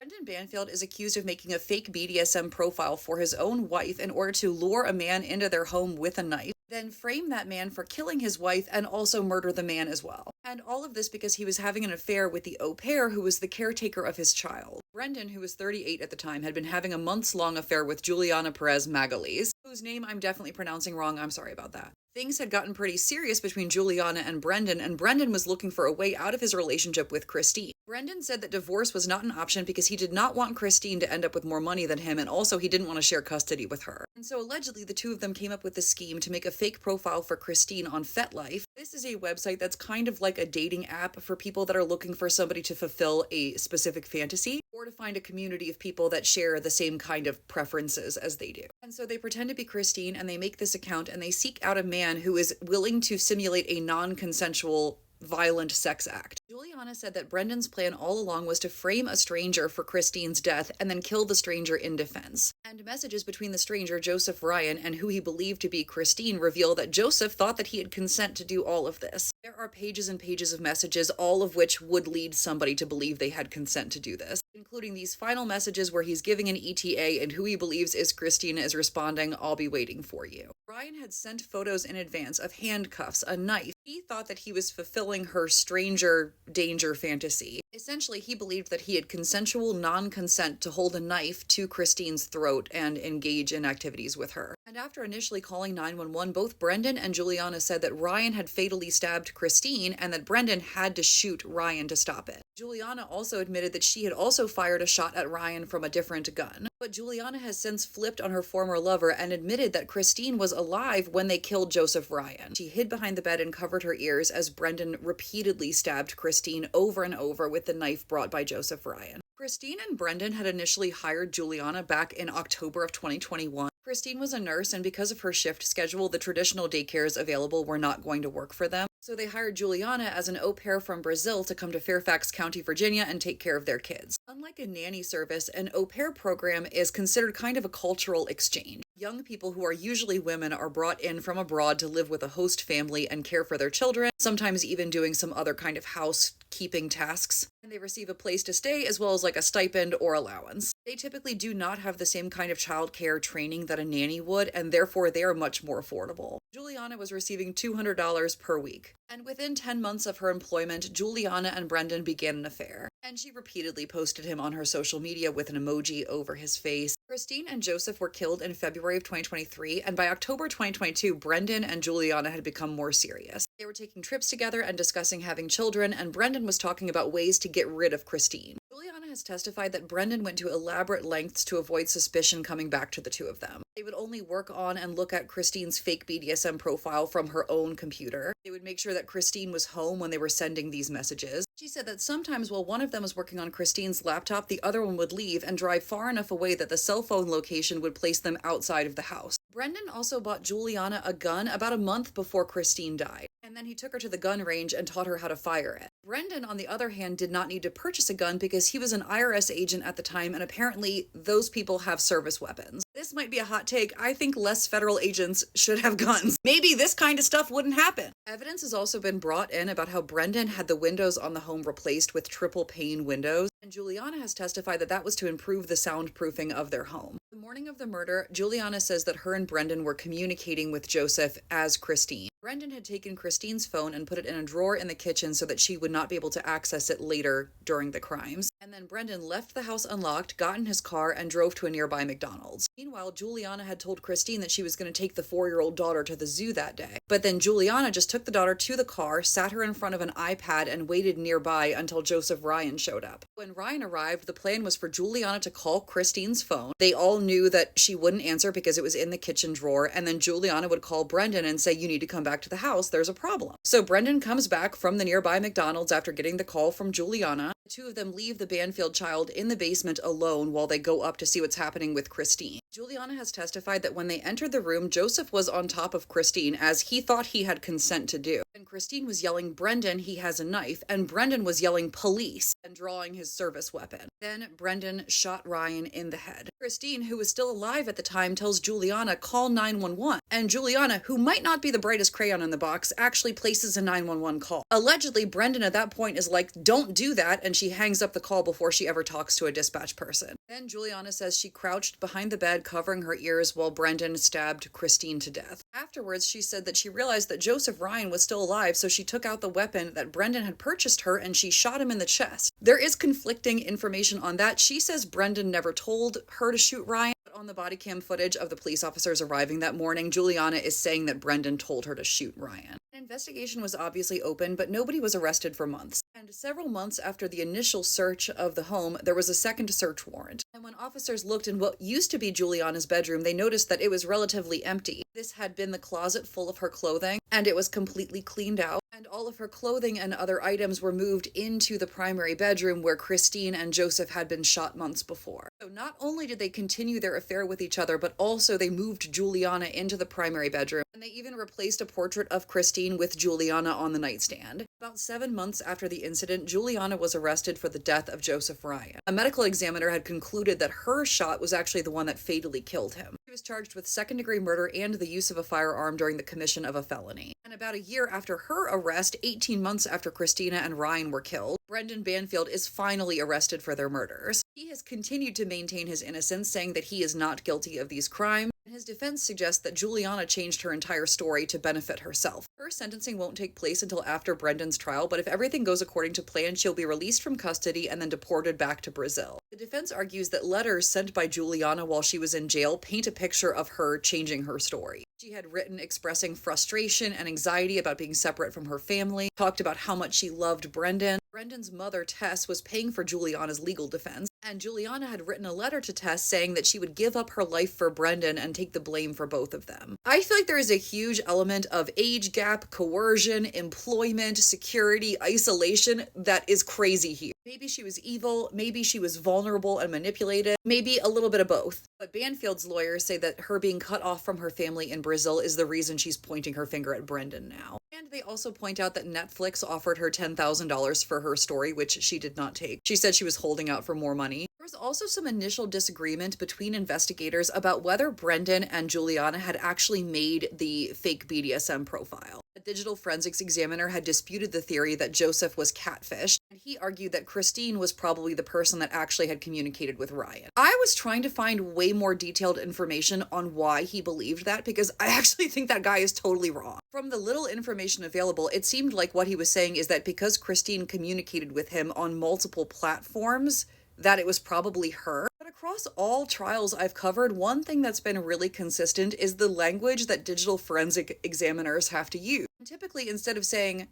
Brendan Banfield is accused of making a fake BDSM profile for his own wife in order to lure a man into their home with a knife, then frame that man for killing his wife and also murder the man as well. And all of this because he was having an affair with the au pair who was the caretaker of his child. Brendan, who was 38 at the time, had been having a months-long affair with Juliana Perez Magalhães, whose name I'm definitely pronouncing wrong. I'm sorry about that. Things had gotten pretty serious between Juliana and Brendan was looking for a way out of his relationship with Christine. Brendan said that divorce was not an option because he did not want Christine to end up with more money than him, and also he didn't want to share custody with her. And so allegedly the two of them came up with this scheme to make a fake profile for Christine on FetLife. This is a website that's kind of like a dating app for people that are looking for somebody to fulfill a specific fantasy, or to find a community of people that share the same kind of preferences as they do. And so they pretend to be Christine and they make this account and they seek out a man who is willing to simulate a non-consensual violent sex act. Juliana said that Brendan's plan all along was to frame a stranger for Christine's death and then kill the stranger in defense. And messages between the stranger, Joseph Ryan, and who he believed to be Christine reveal that Joseph thought that he had consent to do all of this. There are pages and pages of messages, all of which would lead somebody to believe they had consent to do this, including these final messages where he's giving an ETA and who he believes is Christine is responding, "I'll be waiting for you." Ryan had sent photos in advance of handcuffs, a knife. He thought that he was fulfilling her stranger danger fantasy. Essentially, he believed that he had consensual non-consent to hold a knife to Christine's throat and engage in activities with her. And after initially calling 911, both Brendan and Juliana said that Ryan had fatally stabbed Christine and that Brendan had to shoot Ryan to stop it. Juliana also admitted that she had also fired a shot at Ryan from a different gun. But Juliana has since flipped on her former lover and admitted that Christine was alive when they killed Joseph Ryan. She hid behind the bed and covered her ears as Brendan repeatedly stabbed Christine over and over with the knife brought by Joseph Ryan. Christine and Brendan had initially hired Juliana back in October of 2021. Christine was a nurse, and because of her shift schedule, the traditional daycares available were not going to work for them. So they hired Juliana as an au pair from Brazil to come to Fairfax County, Virginia, and take care of their kids. Unlike a nanny service, an au pair program is considered kind of a cultural exchange. Young people who are usually women are brought in from abroad to live with a host family and care for their children, sometimes even doing some other kind of housekeeping tasks. And they receive a place to stay as well as like a stipend or allowance. They typically do not have the same kind of childcare training that a nanny would, and therefore they are much more affordable. Juliana was receiving $200 per week. And within 10 months of her employment, Juliana and Brendan began an affair. And she repeatedly posted him on her social media with an emoji over his face. Christine and Joseph were killed in February of 2023, and by October 2022, Brendan and Juliana had become more serious. They were taking trips together and discussing having children, and Brendan was talking about ways to get rid of Christine. Juliana has testified that Brendan went to elaborate lengths to avoid suspicion coming back to the two of them. They would only work on and look at Christine's fake BDSM profile from her own computer. They would make sure that Christine was home when they were sending these messages. She said that sometimes while one of them was working on Christine's laptop, the other one would leave and drive far enough away that the cell phone location would place them outside of the house. Brendan also bought Juliana a gun about a month before Christine died, and then he took her to the gun range and taught her how to fire it. Brendan, on the other hand, did not need to purchase a gun because he was an IRS agent at the time, and apparently those people have service weapons. This might be a hot take. I think less federal agents should have guns. Maybe this kind of stuff wouldn't happen. Evidence has also been brought in about how Brendan had the windows on the home replaced with triple pane windows, and Juliana has testified that that was to improve the soundproofing of their home. The morning of the murder, Juliana says that her and Brendan were communicating with Joseph as Christine. Brendan had taken Christine's phone and put it in a drawer in the kitchen so that she would not be able to access it later during the crimes. And then Brendan left the house unlocked, got in his car, and drove to a nearby McDonald's. Meanwhile, Juliana had told Christine that she was going to take the 4-year-old daughter to the zoo that day. But then Juliana just took the daughter to the car, sat her in front of an iPad, and waited nearby until Joseph Ryan showed up. When Ryan arrived, the plan was for Juliana to call Christine's phone. They all knew that she wouldn't answer because it was in the kitchen drawer, and then Juliana would call Brendan and say, "You need to come back to the house, there's a problem." So Brendan comes back from the nearby McDonald's after getting the call from Juliana. The two of them leave the Banfield child in the basement alone while they go up to see what's happening with Christine. Juliana has testified that when they entered the room, Joseph was on top of Christine, as he thought he had consent to do. And Christine was yelling, "Brendan, he has a knife," and Brendan was yelling, "Police," and drawing his service weapon. Then Brendan shot Ryan in the head. Christine, who was still alive at the time, tells Juliana, "Call 911." And Juliana, who might not be the brightest crayon in the box, actually places a 911 call. Allegedly, Brendan at that point is like, "Don't do that," and she hangs up the call before she ever talks to a dispatch person. Then Juliana says she crouched behind the bed, covering her ears, while Brendan stabbed Christine to death. Afterwards, she said that she realized that Joseph Ryan was still alive, so she took out the weapon that Brendan had purchased her and she shot him in the chest. There is conflicting information on that. She says Brendan never told her to shoot Ryan. On the body cam footage of the police officers arriving that morning, Juliana is saying that Brendan told her to shoot Ryan. An investigation was obviously open, but nobody was arrested for months. And several months after the initial search of the home, there was a second search warrant. And when officers looked in what used to be Juliana's bedroom, they noticed that it was relatively empty. This had been the closet full of her clothing, and it was completely cleaned out. And all of her clothing and other items were moved into the primary bedroom where Christine and Joseph had been shot months before. So not only did they continue their affair with each other, but also they moved Juliana into the primary bedroom. And they even replaced a portrait of Christine with Juliana on the nightstand. About 7 months after the incident, Juliana was arrested for the death of Joseph Ryan. A medical examiner had concluded that her shot was actually the one that fatally killed him. She was charged with second-degree murder and the use of a firearm during the commission of a felony. And about a year after her arrest, 18 months after Christina and Ryan were killed, Brendan Banfield is finally arrested for their murders. He has continued to maintain his innocence, saying that he is not guilty of these crimes. His defense suggests that Juliana changed her entire story to benefit herself. Her sentencing won't take place until after Brendan's trial, but if everything goes according to plan, she'll be released from custody and then deported back to Brazil. The defense argues that letters sent by Juliana while she was in jail paint a picture of her changing her story. She had written expressing frustration and anxiety about being separate from her family, talked about how much she loved Brendan. Brendan's mother, Tess, was paying for Juliana's legal defense, and Juliana had written a letter to Tess saying that she would give up her life for Brendan and take the blame for both of them. I feel like there is a huge element of age gap, coercion, employment, security, isolation that is crazy here. Maybe she was evil, maybe she was vulnerable and manipulated, maybe a little bit of both. But Banfield's lawyers say that her being cut off from her family in Brazil is the reason she's pointing her finger at Brendan now. And they also point out that Netflix offered her $10,000 for her story, which she did not take. She said she was holding out for more money. There was also some initial disagreement between investigators about whether Brendan and Juliana had actually made the fake BDSM profile. A digital forensics examiner had disputed the theory that Joseph was catfished, and he argued that Christine was probably the person that actually had communicated with Ryan. I was trying to find way more detailed information on why he believed that, because I actually think that guy is totally wrong. From the little information available, it seemed like what he was saying is that because Christine communicated with him on multiple platforms, that it was probably her. But across all trials I've covered, one thing that's been really consistent is the language that digital forensic examiners have to use. Typically, instead of saying,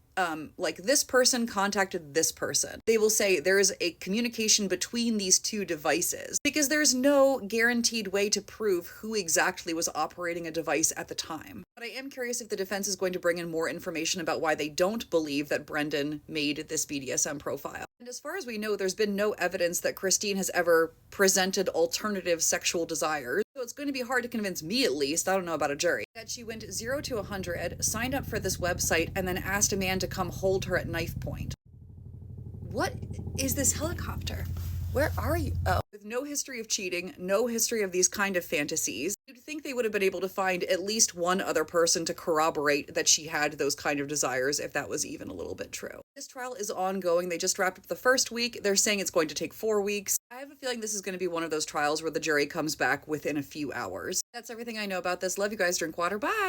like, this person contacted this person, they will say there is a communication between these two devices, because there's no guaranteed way to prove who exactly was operating a device at the time. But I am curious if the defense is going to bring in more information about why they don't believe that Brendan made this BDSM profile. And as far as we know, there's been no evidence that Christine has ever presented alternative sexual desires. So it's going to be hard to convince me, at least, I don't know about a jury, that she went 0 to 100, signed up for this website, and then asked a man to come hold her at knife point. What is this helicopter? Where are you? Oh. With no history of cheating, no history of these kind of fantasies, you'd think they would have been able to find at least one other person to corroborate that she had those kind of desires, if that was even a little bit true. This trial is ongoing. They just wrapped up the first week. They're saying it's going to take 4 weeks. I have a feeling this is going to be one of those trials where the jury comes back within a few hours. That's everything I know about this. Love you guys. Drink water. Bye.